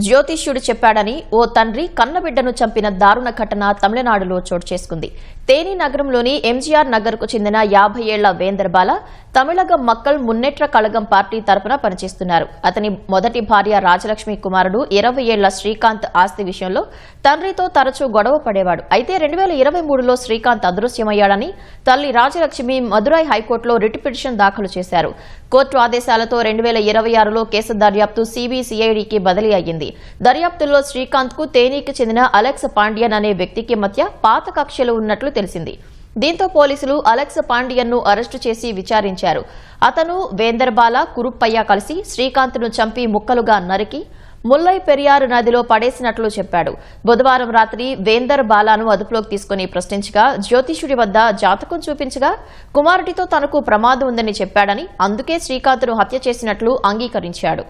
జ్యోతిష్యుడు చెప్పాడని ఓ తండ్రి కన్నబిడ్డను చంపిన దారుణ ఘటన తమిళనాడులో చోటు చేసుకుంది. తేని నగరంలోని ఎంజీఆర్ నగర్ కు చెందిన 50 ఏళ్ల వేందర్ బాల తమిళగం మక్కల్ మున్నేట్ర కళగం పార్టీ తరపున పనిచేస్తున్నారు. అతని మొదటి భార్య రాజలక్ష్మి కుమారుడు 20 ఏళ్ల శ్రీకాంత్ ఆస్తి విషయంలో తండ్రితో తరచూ గొడవ పడేవాడు. అయితే 2023లో శ్రీకాంత్ అదృశ్యమయ్యాడని తల్లి రాజలక్ష్మి మదురై హైకోర్టులో రిట్ పిటిషన్ దాఖలు చేశారు. కోర్టు ఆదేశాలతో 2026లో కేసు దర్యాప్తు సిబిసిఐడికి బదిలీ అయ్యింది. దర్యాప్తుల్లో శ్రీకాంత్ కు తేనీకి చెందిన అలెక్స్ పాండియన్ అనే వ్యక్తికి మధ్య పాత కక్షలు ఉన్నట్లు తెలిసింది. దీంతో పోలీసులు అలెక్స్ పాండియన్ ను అరెస్టు చేసి విచారించారు. అతను వేందర్ బాల కురుప్పయ్య కలిసి శ్రీకాంత్ ను చంపి ముక్కలుగా నరికి ముల్లై పెరియారు నదిలో పడేసినట్లు చెప్పాడు. బుధవారం రాత్రి వేందర్ బాలాను అదుపులోకి తీసుకుని ప్రశ్నించగా జ్యోతిష్యుడి వద్ద జాతకం చూపించగా కుమారుడితో తనకు ప్రమాదం ఉందని చెప్పాడని, అందుకే శ్రీకాంత్ ను హత్య చేసినట్లు అంగీకరించాడు.